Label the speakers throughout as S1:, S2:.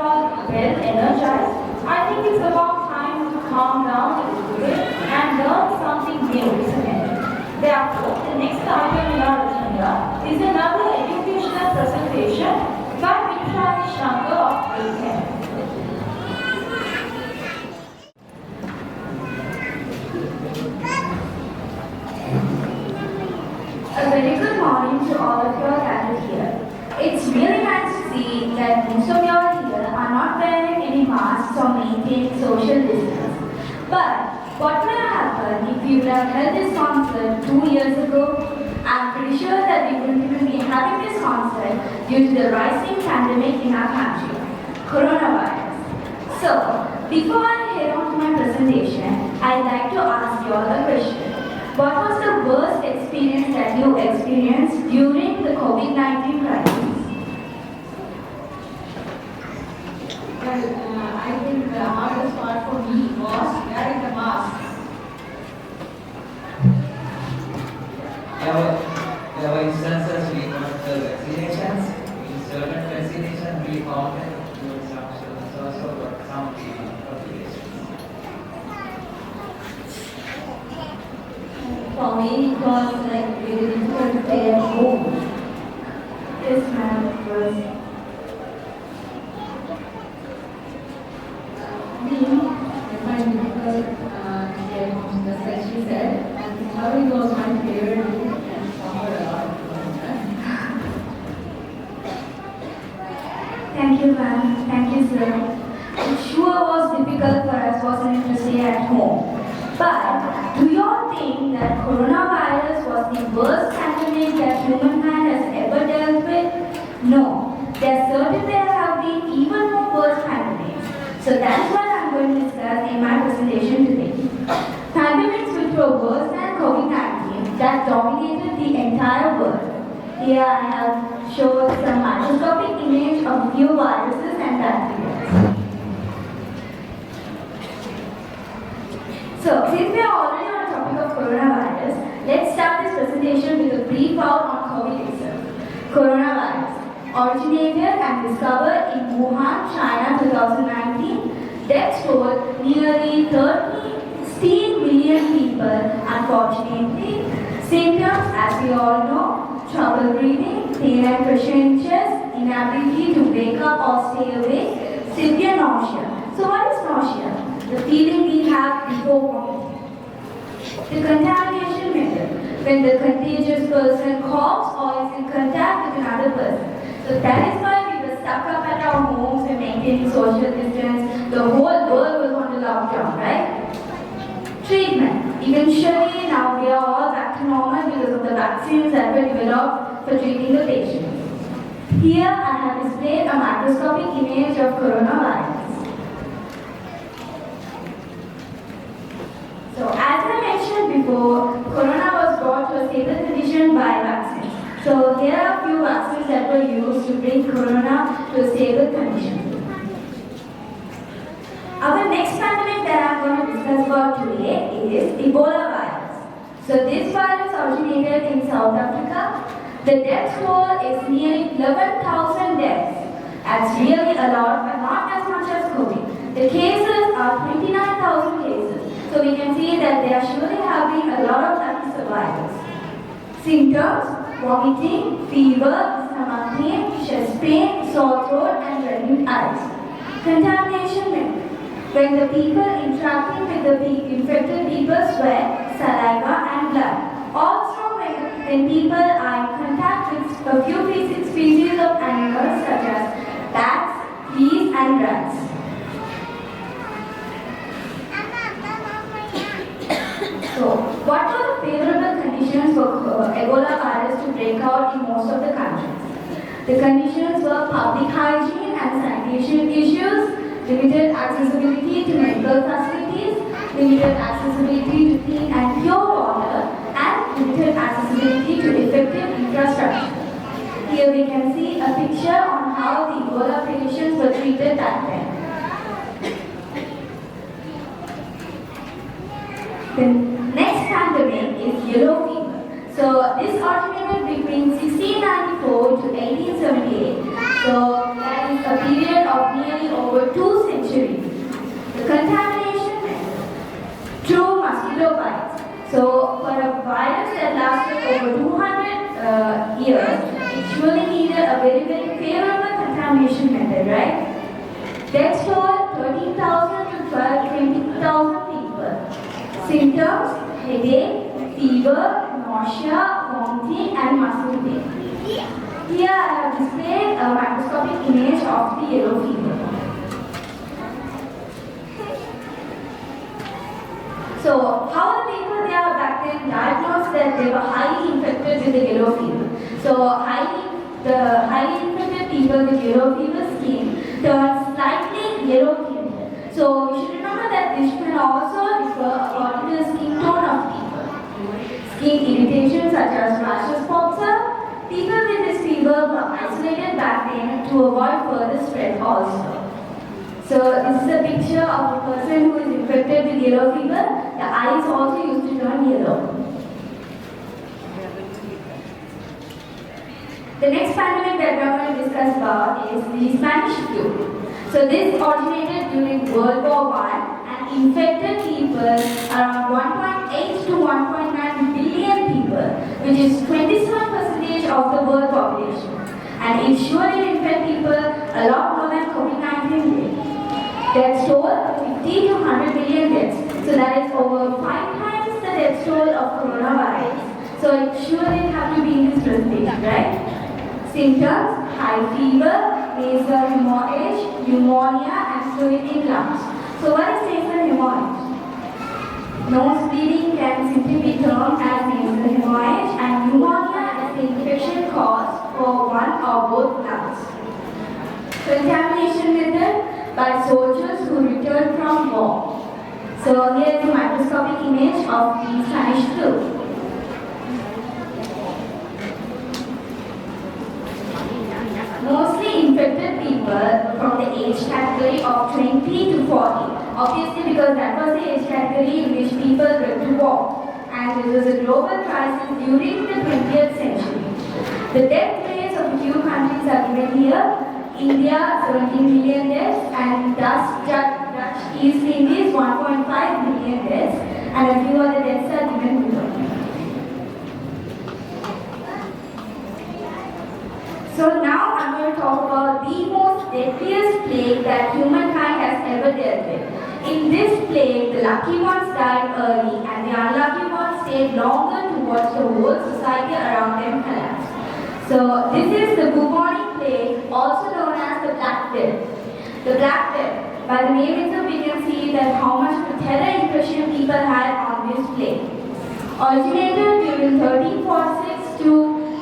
S1: all well energized? I think it's about time to calm down a little bit and learn something new, isn't it? Therefore, the next item in our agenda is another educational presentation by Vishwani Shankar of ACAM.
S2: A very good morning to all of you all gathered here. It's really nice to see that most of you all here are not wearing any masks or maintaining social distance. But what will happen if you would have held this concert 2 years ago? I'm pretty sure that we wouldn't even be having this concert due to the rising pandemic in our country, coronavirus. So, before I head on to my presentation, I'd like to ask you all a question. What was the worst experience that you experienced during the COVID-19 crisis?
S3: Well, I think the hardest part for me was wearing the mask.
S4: There were instances we got the vaccinations. In certain vaccinations, we found that there was some students also got some complications.
S3: For me, it was like really difficult to stay at home.
S2: Yes, ma'am, it was.
S3: I find it difficult to stay at home, just like she said. And Halloween was my favorite and suffered a lot from that.
S2: Thank you, ma'am. Thank you, sir. It sure was difficult for us, wasn't it, to stay at home. But do you all think that coronavirus was the worst pandemic that humankind has ever dealt with? No. There have been even more worse pandemics. So that's what I'm going to discuss in my presentation today. Pandemics which were worse than COVID-19 that dominated the entire world. Here I have showed some microscopic image of a few viruses and bacteria. So, since we are already on the topic of coronavirus, let's start this presentation with a brief out on COVID itself. Coronavirus originated and discovered in Wuhan, China 2019. Deaths told nearly 13 million people. Unfortunately, symptoms, as we all know, trouble breathing, pain and pressure in chest, inability to wake up or stay awake, severe nausea. So what is nausea? The feeling we have before vomiting. The contamination method, when the contagious person coughs or is in contact with another person. So that is why we were stuck up at our homes and maintaining social distance. The whole world was on the lockdown, right? Treatment. Eventually, now we are all back to normal because of the vaccines that were developed for treating the patients. Here I have displayed a microscopic image of coronavirus. So as I mentioned before, corona was brought to a stable condition by vaccines. So here are a few vaccines that were used to bring corona to a stable condition. Our next pandemic that I'm going to discuss about today is Ebola virus. So this virus originated in South Africa. The death toll is nearly 11,000 deaths. That's really a lot, but not as much as COVID. The cases are 29,000 cases. So we can see that they are surely having a lot of lucky survivors. Symptoms: vomiting, fever, stomach pain, chest pain, sore throat, and reddened eyes. Contamination method: when the people interacting with the infected people sweat, saliva, and blood. Also, when people are in contact with a few species of animals such as bats, bees, and rats. So, what were the favorable conditions for Ebola virus to break out in most of the countries? The conditions were public hygiene and sanitation issues, limited accessibility to medical facilities, limited accessibility to clean and pure water, and limited accessibility to effective infrastructure. Here we can see a picture on how the Ebola patients were treated back then. The next pandemic is yellow fever. So this originated between 1694 to 1878. So that spans a period of nearly over 2 centuries. The contamination through mosquito bites. So, for a virus that lasted over 200 years, it surely needed a very, very favorable contamination method, right? Death toll 13,000 to 20,000 people. Symptoms: headache, fever, nausea, vomiting, and muscle pain. Here I have displayed a microscopic image of the yellow fever. So, how the people there back then diagnosed that they were highly infected with the yellow fever. So, the highly infected people with yellow fever skin turns slightly yellow tinted. So, we should remember that this can also differ according to the skin tone of people. Skin irritation such as rashes pops up. People with this fever were isolated back then to avoid further spread also. So this is a picture of a person who is infected with yellow fever. The eyes also used to turn yellow. The next pandemic that we are going to discuss about is the Spanish flu. So this originated during World War I and infected people around 1.8 to 1.9 billion people, which is 27% of the world population. And it surely infected people a lot more than COVID-19 did. Death toll 50 to 100 million deaths. So that is over 5 times the death toll of coronavirus. So it surely have to be in this presentation, right? Symptoms: high fever, nasal hemorrhage, pneumonia, and fluid in lungs. So what is nasal hemorrhage? Nose bleeding can simply be termed as nasal hemorrhage, and pneumonia is the infection caused for one or both lungs. Contamination method by soldiers who returned from war. So here is a microscopic image of the Spanish flu. Mostly infected people from the age category of 20 to 40. Obviously because that was the age category in which people went to war. And it was a global crisis during the 20th century. The death rates of a few countries are given here. India, 17 million deaths, and Dutch East Indies, 1.5 million deaths, and a few other deaths are given below. So now I'm going to talk about the most deadliest plague that humankind has ever dealt with. In this plague, the lucky ones died early, and the unlucky ones stayed longer to watch the whole society around them collapse. So this is the bubonic plague, also known as the Black Death. The Black Death. By the name itself, we can see that how much of a terror impression people had on this plague. Originated during 1346 to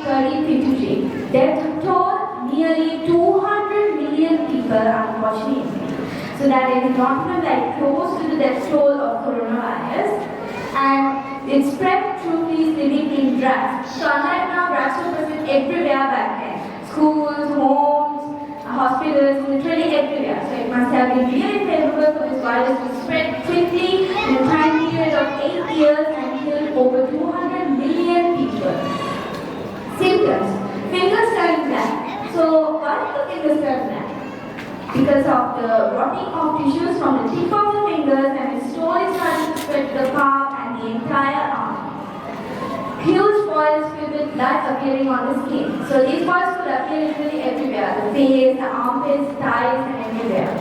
S2: 1353. Death toll nearly 200 million people, unfortunately. So that is not even like close to the death toll of coronavirus. And it spread through these living in drafts. So unlike now, drafts were present everywhere back then. Schools, homes, hospitals, literally everywhere. So it must have been really favorable for this virus to spread quickly in a time period of 8 years and killed over 200 million people. Symptoms: fingers turning black. So why do the fingers turn black? Because of the rotting of tissues from the tip of the fingers, and it slowly started to spread to the palm and the entire arm. Huge boils filled with blood appearing on the skin. So these boils could appear literally everywhere: the face, the armpits, thighs, and everywhere.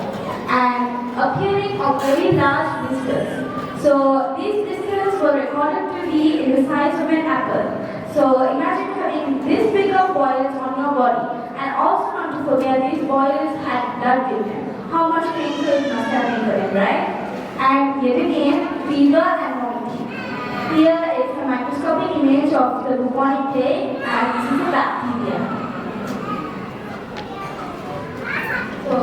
S2: And appearing of very large blisters. So these blisters were recorded to be in the size of an apple. So imagine having this big of boils on your body. And also not to forget, these boils had blood in them. How much painful it must have been for them, right? And yet again, fever and vomiting. Here is a microscopic image of the bubonic plague, and this is a bacteria. So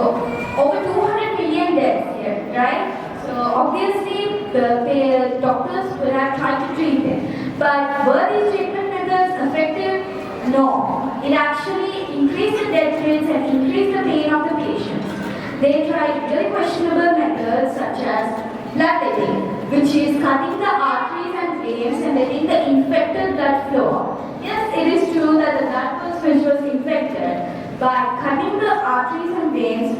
S2: over 200 million deaths here, right? So obviously the doctors will have tried to treat them. But were these treatment methods effective? No. It actually increased the death rates and increased the pain of the patients. They tried very questionable methods such as bloodletting, which is cutting the arteries and veins and letting the infected blood flow. Yes, it is true that the blood which was infected, by cutting the arteries and pains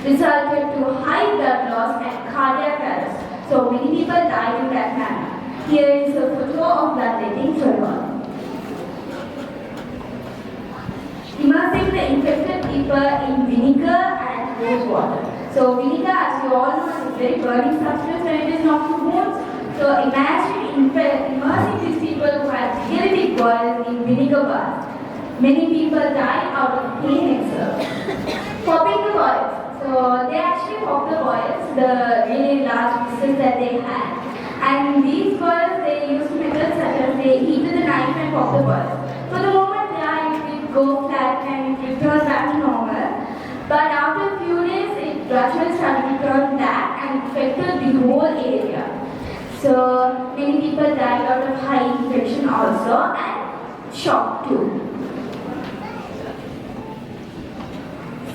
S2: resulted to high blood loss and cardiac arrest. So many people died in that manner. Here is a photo of bloodletting for all. Immersing the infected people in vinegar and rose water. So vinegar, as you all know, is a very burning substance when it is knocked to wounds. So imagine immersing these people who had really big boils in vinegar baths. Many people died out of pain itself. Popping the boils. So they actually popped the boils, the really large pieces that they had. And these boils, they used methods such as they heated the knife and popped the boils. For the moment, it would go flat and it return back to normal. But after a few days, it gradually started to turn black and affected the whole area. So many people died out of high infection also and shock too.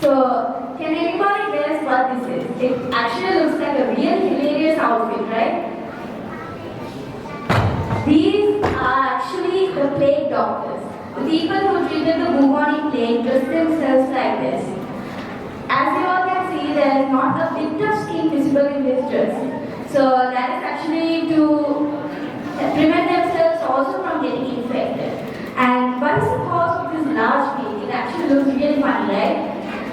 S2: So can anybody guess what this is? It actually looks like a real hilarious outfit, right? These are actually the plague doctors. The people who treated the bubonic plague dressed themselves like this. As you all can see, there is not a bit of skin visible in this dress. So that is actually to prevent themselves also from getting infected. And what is the cause of this large beak? It actually looks really funny, right?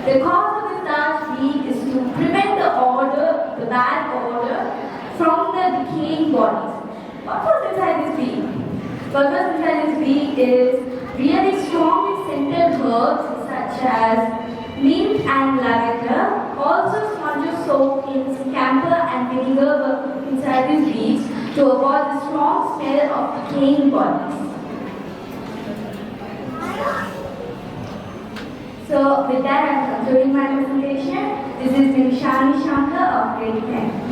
S2: The cause of this large beak is to prevent the bad odor from the decaying bodies. What was inside this beak? What was inside this beak is really strongly scented herbs such as mint and lavender. Also sponges soaked in camphor and vinegar were put inside these beaks to avoid the strong smell of decaying bodies. So with that, I am concluding my presentation. This is Nishani Shankar of grade 10.